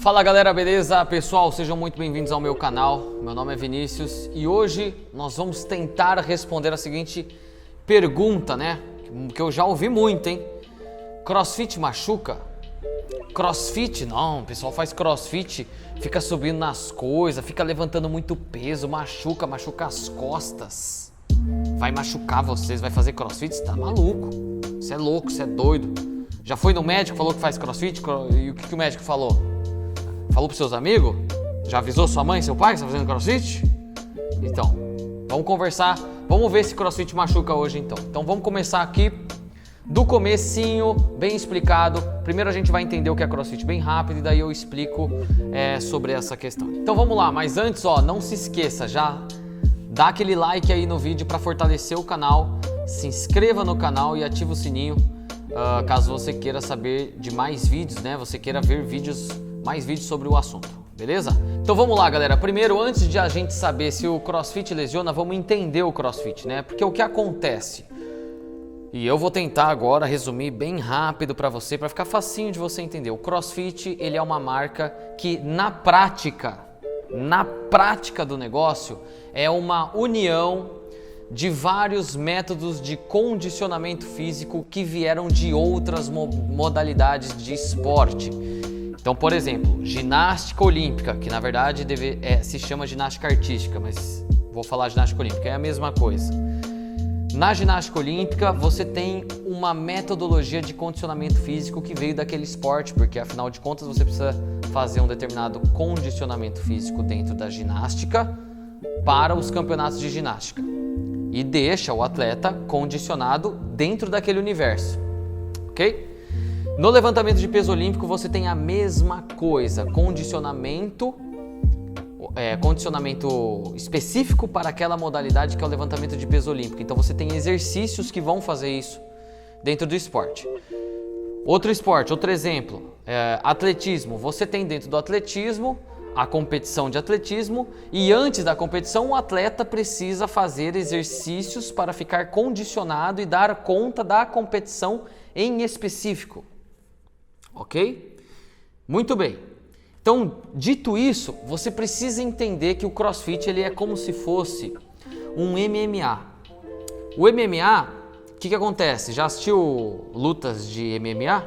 Fala galera, beleza? Pessoal, sejam muito bem-vindos ao meu canal. Meu nome é Vinícius e hoje nós vamos tentar responder a seguinte pergunta, né? Que eu já ouvi muito, hein? CrossFit machuca? CrossFit? Não, o pessoal faz CrossFit, fica subindo nas coisas, fica levantando muito peso, machuca as costas. Vai machucar vocês, vai fazer CrossFit? Você tá maluco? Você é louco, você é doido. Já foi no médico, falou que faz CrossFit? E o que o médico falou? Falou pros seus amigos? Já avisou sua mãe, seu pai que você tá fazendo CrossFit? Então, vamos conversar, vamos ver se CrossFit machuca hoje então. Então vamos começar aqui do comecinho, bem explicado. Primeiro a gente vai entender o que é CrossFit bem rápido e daí eu explico sobre essa questão. Então vamos lá, mas antes não se esqueça, já dá aquele like aí no vídeo para fortalecer o canal, se inscreva no canal e ativa o sininho caso você queira saber de mais vídeos, né? Você queira ver mais vídeos sobre o assunto, beleza? Então vamos lá, galera. Primeiro, antes de a gente saber se o CrossFit lesiona, vamos entender o CrossFit, né? Porque o que acontece? E eu vou tentar agora resumir bem rápido para você, para ficar facinho de você entender. O CrossFit, ele é uma marca que na prática do negócio, é uma união de vários métodos de condicionamento físico que vieram de outras modalidades de esporte. Então, por exemplo, ginástica olímpica, que na verdade se chama ginástica artística, mas vou falar ginástica olímpica, é a mesma coisa. Na ginástica olímpica, você tem uma metodologia de condicionamento físico que veio daquele esporte, porque afinal de contas você precisa fazer um determinado condicionamento físico dentro da ginástica para os campeonatos de ginástica. E deixa o atleta condicionado dentro daquele universo, ok? No levantamento de peso olímpico você tem a mesma coisa, condicionamento específico para aquela modalidade que é o levantamento de peso olímpico. Então você tem exercícios que vão fazer isso dentro do esporte. Outro esporte, outro exemplo, atletismo. Você tem dentro do atletismo a competição de atletismo e antes da competição o atleta precisa fazer exercícios para ficar condicionado e dar conta da competição em específico. Ok? Muito bem. Então, dito isso, você precisa entender que o CrossFit ele é como se fosse um MMA. O MMA, o que acontece? Já assistiu lutas de MMA?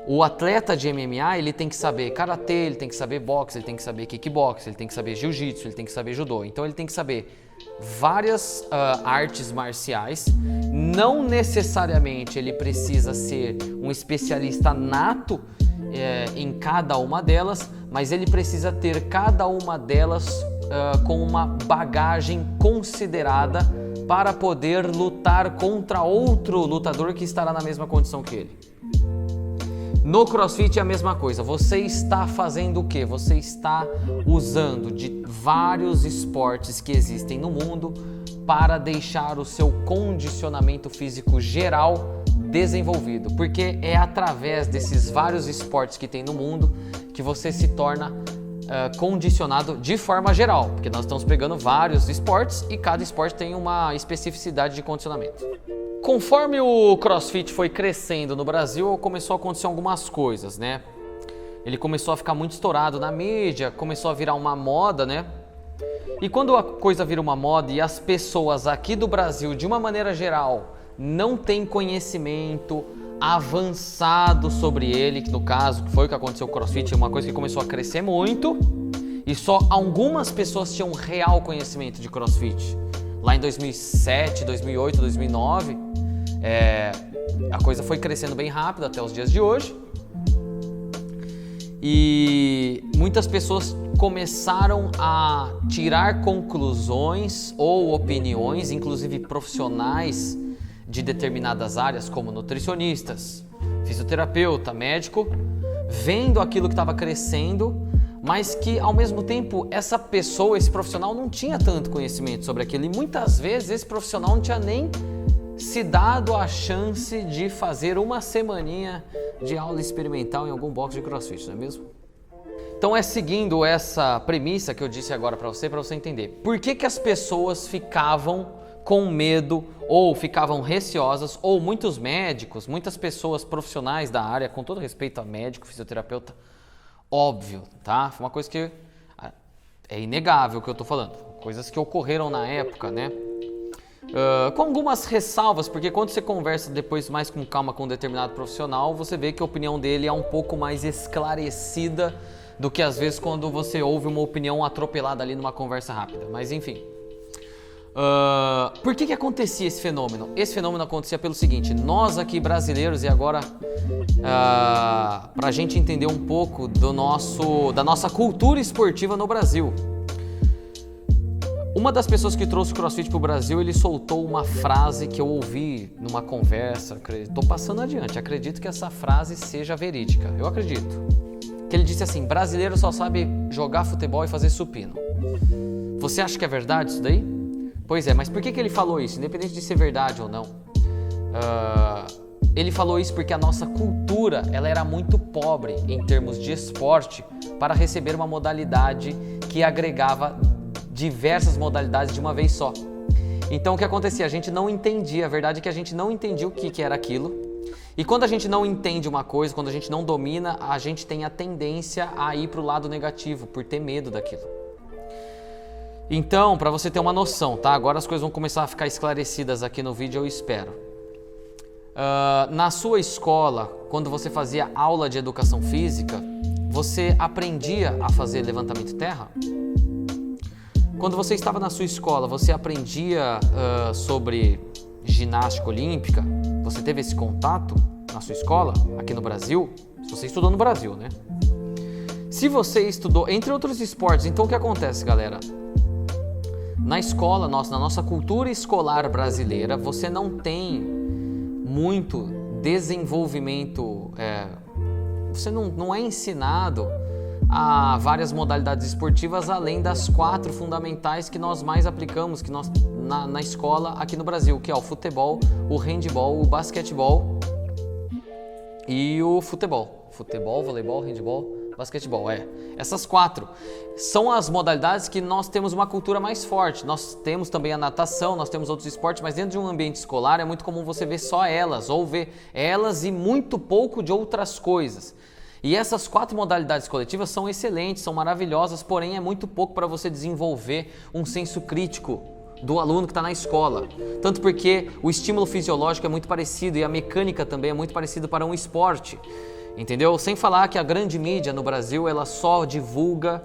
O atleta de MMA, ele tem que saber karatê, ele tem que saber boxe, ele tem que saber kickbox, ele tem que saber jiu-jitsu, ele tem que saber judô. Então ele tem que saber várias artes marciais. Não necessariamente ele precisa ser um especialista nato em cada uma delas, mas ele precisa ter cada uma delas com uma bagagem considerada para poder lutar contra outro lutador que estará na mesma condição que ele. No CrossFit é a mesma coisa, você está fazendo o quê? Você está usando de vários esportes que existem no mundo para deixar o seu condicionamento físico geral desenvolvido, porque é através desses vários esportes que tem no mundo que você se torna condicionado de forma geral, porque nós estamos pegando vários esportes e cada esporte tem uma especificidade de condicionamento. Conforme o CrossFit foi crescendo no Brasil, começou a acontecer algumas coisas, né? Ele começou a ficar muito estourado na mídia, começou a virar uma moda, né? E quando a coisa vira uma moda e as pessoas aqui do Brasil, de uma maneira geral, não têm conhecimento avançado sobre ele, que no caso, que foi o que aconteceu com o CrossFit, é uma coisa que começou a crescer muito, e só algumas pessoas tinham real conhecimento de CrossFit. Lá em 2007, 2008, 2009, a coisa foi crescendo bem rápido até os dias de hoje. E muitas pessoas começaram a tirar conclusões ou opiniões, inclusive profissionais de determinadas áreas, como nutricionistas, fisioterapeuta, médico, vendo aquilo que estava crescendo, mas que ao mesmo tempo essa pessoa, esse profissional não tinha tanto conhecimento sobre aquilo e muitas vezes esse profissional não tinha nem se dado a chance de fazer uma semaninha de aula experimental em algum box de CrossFit, não é mesmo? Então é seguindo essa premissa que eu disse agora para você entender. Por que as pessoas ficavam com medo ou ficavam receosas, ou muitos médicos, muitas pessoas profissionais da área, com todo respeito a médico, fisioterapeuta, óbvio, tá? Foi uma coisa que é inegável o que eu tô falando. Coisas que ocorreram na época, né? Com algumas ressalvas, porque quando você conversa depois mais com calma com um determinado profissional, você vê que a opinião dele é um pouco mais esclarecida do que às vezes quando você ouve uma opinião atropelada ali numa conversa rápida. Mas enfim. Por que acontecia esse fenômeno? Esse fenômeno acontecia pelo seguinte: nós aqui brasileiros, e agora pra gente entender um pouco da nossa cultura esportiva no Brasil. Uma das pessoas que trouxe o CrossFit pro Brasil, ele soltou uma frase que eu ouvi numa conversa, tô passando adiante, acredito que essa frase seja verídica, eu acredito. Que ele disse assim: brasileiro só sabe jogar futebol e fazer supino. Você acha que é verdade isso daí? Pois é, mas por que ele falou isso? Independente de ser verdade ou não. Ele falou isso porque a nossa cultura, ela era muito pobre em termos de esporte para receber uma modalidade que agregava diversas modalidades de uma vez só. Então o que acontecia? A gente não entendia, a verdade é que a gente não entendia o que era aquilo. E quando a gente não entende uma coisa, quando a gente não domina, a gente tem a tendência a ir para o lado negativo, por ter medo daquilo. Então, para você ter uma noção, tá? Agora as coisas vão começar a ficar esclarecidas aqui no vídeo, eu espero. Na sua escola, quando você fazia aula de educação física, você aprendia a fazer levantamento terra? Quando você estava na sua escola, você aprendia sobre ginástica olímpica? Você teve esse contato na sua escola, aqui no Brasil? Se você estudou no Brasil, né? Se você estudou, entre outros esportes, então o que acontece, galera? Na escola, na nossa cultura escolar brasileira, você não tem muito desenvolvimento, você não é ensinado a várias modalidades esportivas além das 4 fundamentais que nós mais aplicamos na escola aqui no Brasil, que é o futebol, o handebol, o basquetebol e o futebol. Futebol, voleibol, handebol, basquetebol, Essas 4 são as modalidades que nós temos uma cultura mais forte. Nós temos também a natação, nós temos outros esportes, mas dentro de um ambiente escolar é muito comum você ver só elas, ou ver elas e muito pouco de outras coisas. E essas 4 modalidades coletivas são excelentes, são maravilhosas, porém é muito pouco para você desenvolver um senso crítico do aluno que está na escola. Tanto porque o estímulo fisiológico é muito parecido e a mecânica também é muito parecida para um esporte. Entendeu? Sem falar que a grande mídia no Brasil, ela só divulga,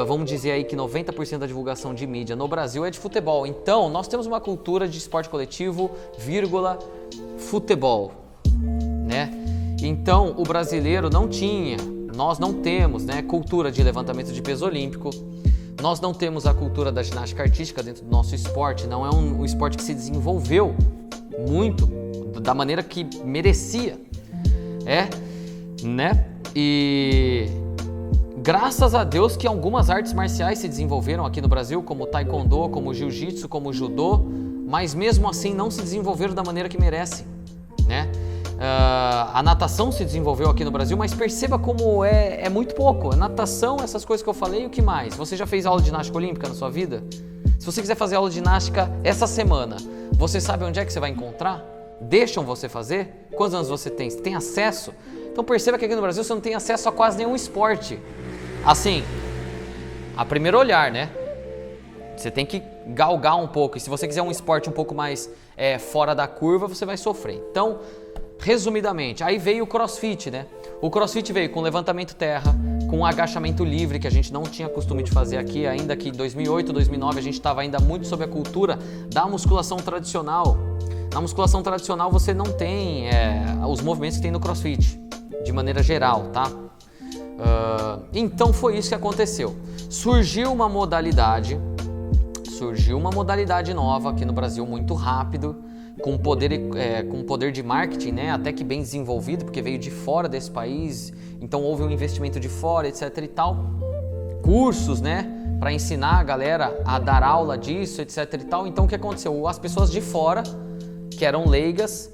vamos dizer aí que 90% da divulgação de mídia no Brasil é de futebol. Então, nós temos uma cultura de esporte coletivo, futebol, né? Então, o brasileiro nós não temos, né, cultura de levantamento de peso olímpico, nós não temos a cultura da ginástica artística dentro do nosso esporte, não é um esporte que se desenvolveu muito, da maneira que merecia, né? E graças a Deus que algumas artes marciais se desenvolveram aqui no Brasil, como o taekwondo, como o jiu-jitsu, como o judô, mas mesmo assim não se desenvolveram da maneira que merecem, né? A natação se desenvolveu aqui no Brasil, mas perceba como é muito pouco. A natação, essas coisas que eu falei, o que mais? Você já fez aula de ginástica olímpica na sua vida? Se você quiser fazer aula de ginástica essa semana, você sabe onde é que você vai encontrar? Deixam você fazer? Quantos anos você tem? Você tem acesso? Então perceba que aqui no Brasil você não tem acesso a quase nenhum esporte. Assim, a primeiro olhar, né? Você tem que galgar um pouco. E se você quiser um esporte um pouco mais fora da curva, você vai sofrer. Então, resumidamente, aí veio o CrossFit, né? O CrossFit veio com levantamento terra, com agachamento livre, que a gente não tinha costume de fazer aqui, ainda que em 2008, 2009 a gente estava ainda muito sob a cultura da musculação tradicional. Na musculação tradicional você não tem os movimentos que tem no CrossFit, de maneira geral, tá? Então foi isso que aconteceu. Surgiu uma modalidade nova aqui no Brasil muito rápido, com poder de marketing, né, até que bem desenvolvido, porque veio de fora desse país, então houve um investimento de fora, etc e tal. Cursos, né, para ensinar a galera a dar aula disso, etc e tal. Então o que aconteceu? As pessoas de fora, que eram leigas,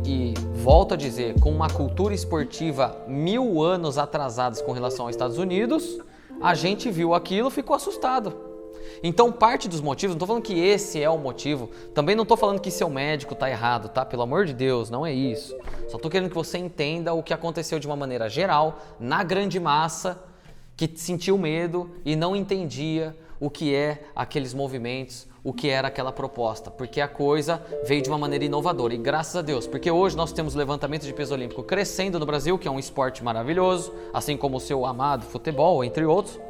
e volto a dizer, com uma cultura esportiva 1000 anos atrasadas com relação aos Estados Unidos, a gente viu aquilo e ficou assustado. Então, parte dos motivos, não estou falando que esse é o motivo, também não estou falando que seu médico está errado, tá? Pelo amor de Deus, não é isso. Só estou querendo que você entenda o que aconteceu de uma maneira geral, na grande massa, que sentiu medo e não entendia o que é aqueles movimentos, o que era aquela proposta, porque a coisa veio de uma maneira inovadora, e graças a Deus, porque hoje nós temos levantamento de peso olímpico crescendo no Brasil, que é um esporte maravilhoso, assim como o seu amado futebol, entre outros.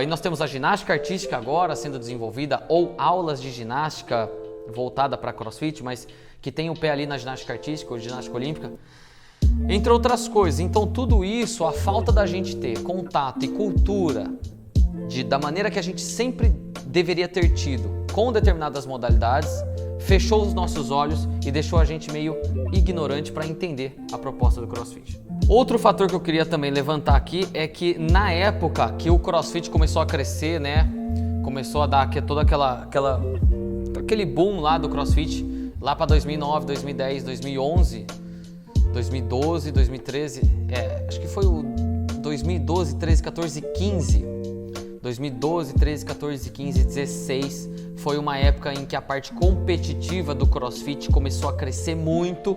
E nós temos a ginástica artística agora sendo desenvolvida, ou aulas de ginástica voltada para CrossFit, mas que tem o pé ali na ginástica artística ou ginástica olímpica, entre outras coisas. Então tudo isso, a falta da gente ter contato e cultura da maneira que a gente sempre deveria ter tido com determinadas modalidades, fechou os nossos olhos e deixou a gente meio ignorante para entender a proposta do CrossFit. Outro fator que eu queria também levantar aqui é que na época que o CrossFit começou a crescer, né, começou a dar todo aquele boom lá do CrossFit, lá para 2009, 2010, 2011, 2012, 2013, acho que foi o 2012, 13, 14, 15. 2012, 13, 14, 15, 16 foi uma época em que a parte competitiva do CrossFit começou a crescer muito.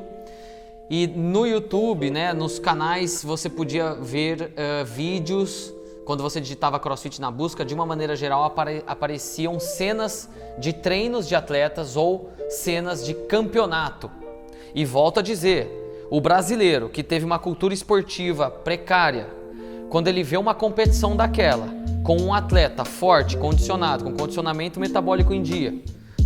E no YouTube, né, nos canais, você podia ver vídeos, quando você digitava CrossFit na busca, de uma maneira geral apareciam cenas de treinos de atletas ou cenas de campeonato. E volto a dizer, o brasileiro que teve uma cultura esportiva precária, quando ele vê uma competição daquela, com um atleta forte, condicionado, com condicionamento metabólico em dia,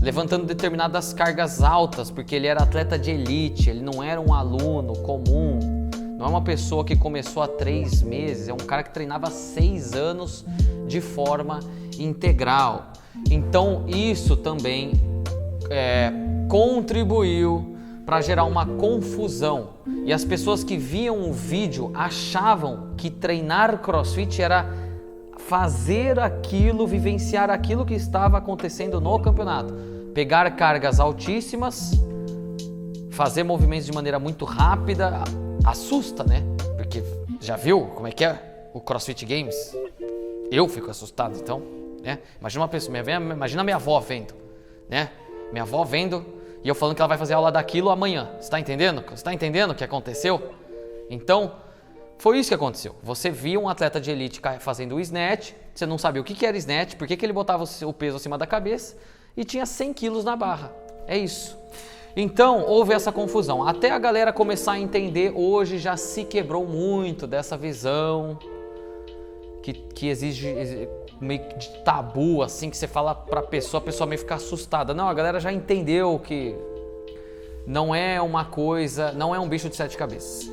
levantando determinadas cargas altas, porque ele era atleta de elite, ele não era um aluno comum, não é uma pessoa que começou há 3 meses, é um cara que treinava há 6 anos de forma integral. Então isso também contribuiu para gerar uma confusão, e as pessoas que viam o vídeo achavam que treinar CrossFit era fazer aquilo, vivenciar aquilo que estava acontecendo no campeonato, pegar cargas altíssimas, fazer movimentos de maneira muito rápida. Assusta, né? Porque já viu como é que é o CrossFit Games? Eu fico assustado, então, né? Imagina uma pessoa, imagina minha avó vendo, né? Minha avó vendo e eu falando que ela vai fazer aula daquilo amanhã. Você está entendendo? Você está entendendo o que aconteceu? Então, foi isso que aconteceu. Você via um atleta de elite fazendo o snatch, você não sabia o que era snatch, por que ele botava o peso acima da cabeça e tinha 100 quilos na barra. É isso. Então, houve essa confusão. Até a galera começar a entender, hoje já se quebrou muito dessa visão que exige meio de tabu, assim, que você fala pra pessoa, a pessoa meio fica assustada. Não, a galera já entendeu que não é uma coisa, não é um bicho de 7 cabeças.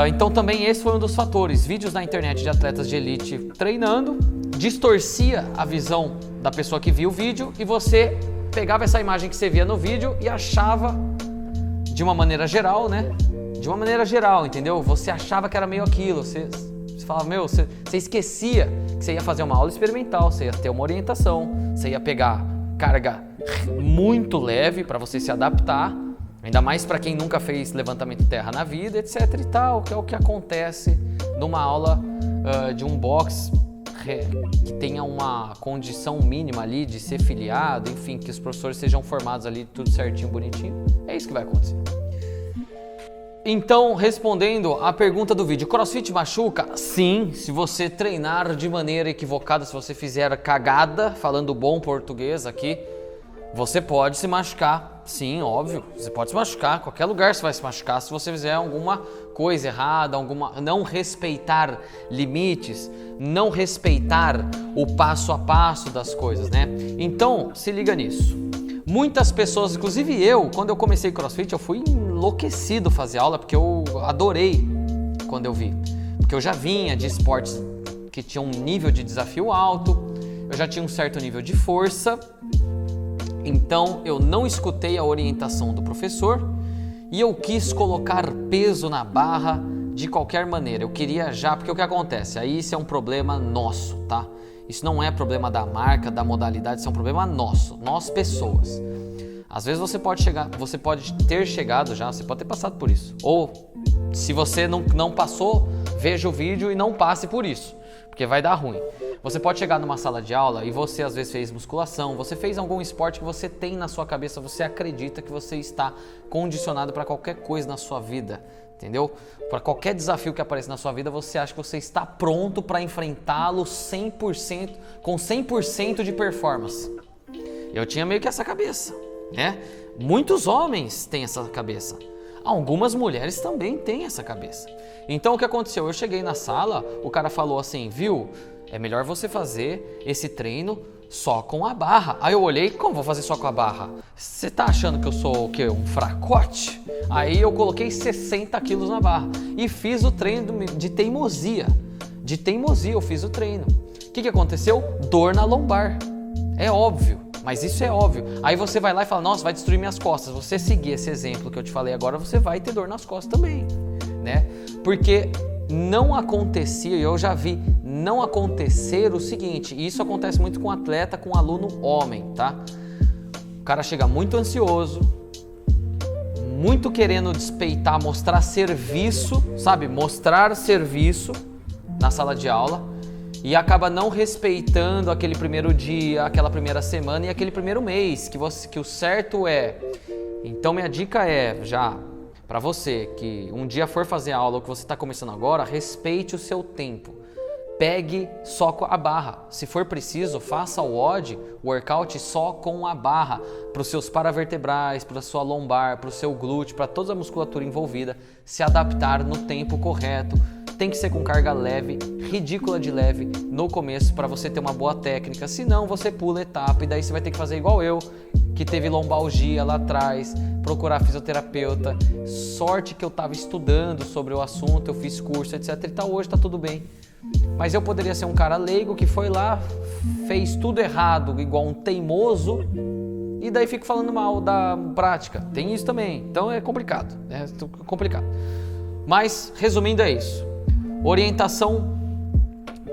Então também esse foi um dos fatores. Vídeos na internet de atletas de elite treinando distorcia a visão da pessoa que viu o vídeo, e você pegava essa imagem que você via no vídeo e achava de uma maneira geral, né? De uma maneira geral, entendeu? Você achava que era meio aquilo, você falava, você esquecia que você ia fazer uma aula experimental, você ia ter uma orientação, você ia pegar carga muito leve para você se adaptar, ainda mais para quem nunca fez levantamento de terra na vida, etc e tal, que é o que acontece numa aula de um box que tenha uma condição mínima ali de ser filiado, enfim, que os professores sejam formados ali, tudo certinho, bonitinho. É isso que vai acontecer. Então, respondendo à pergunta do vídeo, CrossFit machuca? Sim, se você treinar de maneira equivocada, se você fizer cagada, falando bom português aqui, você pode se machucar. Sim, óbvio, você pode se machucar, qualquer lugar você vai se machucar se você fizer alguma coisa errada, não respeitar limites, não respeitar o passo a passo das coisas, né? Então, se liga nisso. Muitas pessoas, inclusive eu, quando eu comecei CrossFit, eu fui enlouquecido fazer aula, porque eu adorei quando eu vi. Porque eu já vinha de esportes que tinham um nível de desafio alto, eu já tinha um certo nível de força, então eu não escutei a orientação do professor e eu quis colocar peso na barra de qualquer maneira. Eu queria já, porque o que acontece? Aí isso é um problema nosso, tá? Isso não é problema da marca, da modalidade, isso é um problema nosso, nós pessoas. Às vezes você pode ter chegado já, você pode ter passado por isso. Ou se você não passou, veja o vídeo e não passe por isso, porque vai dar ruim. Você pode chegar numa sala de aula e você às vezes fez musculação, você fez algum esporte que você tem na sua cabeça, você acredita que você está condicionado para qualquer coisa na sua vida, entendeu? Para qualquer desafio que apareça na sua vida, você acha que você está pronto para enfrentá-lo 100%, com 100% de performance. Eu tinha meio que essa cabeça, né? Muitos homens têm essa cabeça. Algumas mulheres também têm essa cabeça. Então o que aconteceu? Eu cheguei na sala, o cara falou assim, viu? É melhor você fazer esse treino só com a barra. Aí eu olhei, como vou fazer só com a barra? Você tá achando que eu sou o quê? Um fracote? Aí eu coloquei 60 quilos na barra e fiz o treino de teimosia. De teimosia eu fiz o treino. O que aconteceu? Dor na lombar. É óbvio, mas isso é óbvio. Aí você vai lá e fala, nossa, vai destruir minhas costas. Você seguir esse exemplo que eu te falei agora, você vai ter dor nas costas também, né? Porque não acontecia, eu já vi não acontecer o seguinte, e isso acontece muito com atleta, com aluno homem, tá? O cara chega muito ansioso, muito querendo despeitar, mostrar serviço, sabe? Mostrar serviço na sala de aula e acaba não respeitando aquele primeiro dia, aquela primeira semana e aquele primeiro mês, que o certo é. Então minha dica é, já para você que um dia for fazer aula ou que você está começando agora, respeite o seu tempo. Pegue só com a barra. Se for preciso, faça o WOD, workout só com a barra, para os seus paravertebrais, para a sua lombar, para o seu glúteo, para toda a musculatura envolvida, se adaptar no tempo correto. Tem que ser com carga leve, ridícula de leve no começo para você ter uma boa técnica, senão você pula etapa e daí você vai ter que fazer igual eu, que teve lombalgia lá atrás, procurar fisioterapeuta. Sorte que eu estava estudando sobre o assunto, eu fiz curso, etc e tal, hoje está tudo bem. Mas eu poderia ser um cara leigo que foi lá, fez tudo errado, igual um teimoso, e daí fico falando mal da prática. Tem isso também, então é complicado, né? Complicado. Mas, resumindo, é isso. Orientação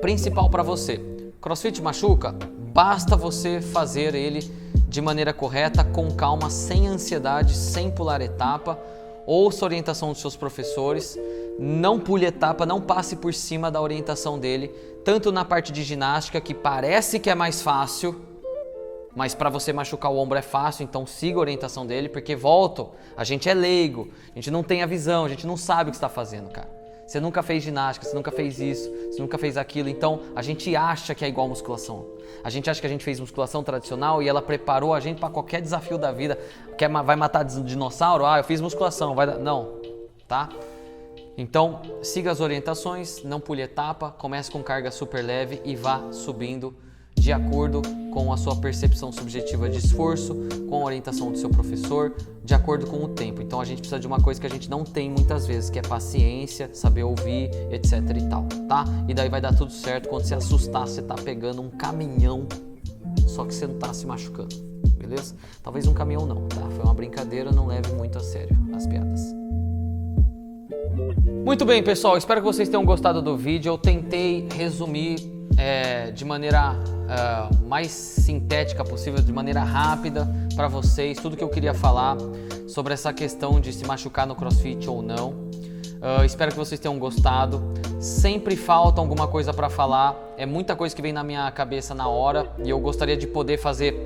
principal para você. CrossFit machuca? Basta você fazer ele de maneira correta, com calma, sem ansiedade, sem pular etapa. Ouça a orientação dos seus professores, não pule etapa, não passe por cima da orientação dele, tanto na parte de ginástica, que parece que é mais fácil, mas para você machucar o ombro é fácil, então siga a orientação dele, porque volto, a gente é leigo, a gente não tem a visão, a gente não sabe o que está fazendo, cara. Você nunca fez ginástica, você nunca fez isso, você nunca fez aquilo, então a gente acha que é igual musculação. A gente acha que a gente fez musculação tradicional e ela preparou a gente para qualquer desafio da vida. Vai matar dinossauro? Ah, eu fiz musculação, vai dar... Não, tá? Então, siga as orientações, não pule etapa, comece com carga super leve e vá subindo de acordo com a sua percepção subjetiva de esforço, com a orientação do seu professor, de acordo com o tempo. Então a gente precisa de uma coisa que a gente não tem muitas vezes, que é paciência, saber ouvir, etc e tal, tá? E daí vai dar tudo certo. Quando você assustar, você tá pegando um caminhão, só que você não tá se machucando, beleza? Talvez um caminhão não, tá? Foi uma brincadeira, não leve muito a sério as piadas. Muito bem, pessoal, espero que vocês tenham gostado do vídeo. Eu tentei resumir de maneira mais sintética possível, de maneira rápida para vocês, tudo que eu queria falar sobre essa questão de se machucar no CrossFit ou não. Espero que vocês tenham gostado. Sempre falta alguma coisa para falar, é muita coisa que vem na minha cabeça na hora e eu gostaria de poder fazer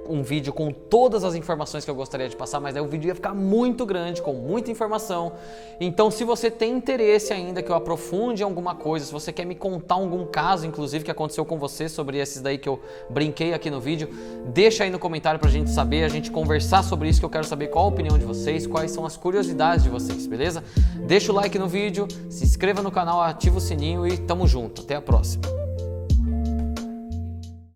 um vídeo com todas as informações que eu gostaria de passar, mas aí o vídeo ia ficar muito grande, com muita informação. Então, se você tem interesse ainda que eu aprofunde em alguma coisa, se você quer me contar algum caso, inclusive, que aconteceu com você, sobre esses daí que eu brinquei aqui no vídeo, deixa aí no comentário pra gente saber, a gente conversar sobre isso, que eu quero saber qual a opinião de vocês, quais são as curiosidades de vocês, beleza? Deixa o like no vídeo, se inscreva no canal, ativa o sininho e tamo junto. Até a próxima.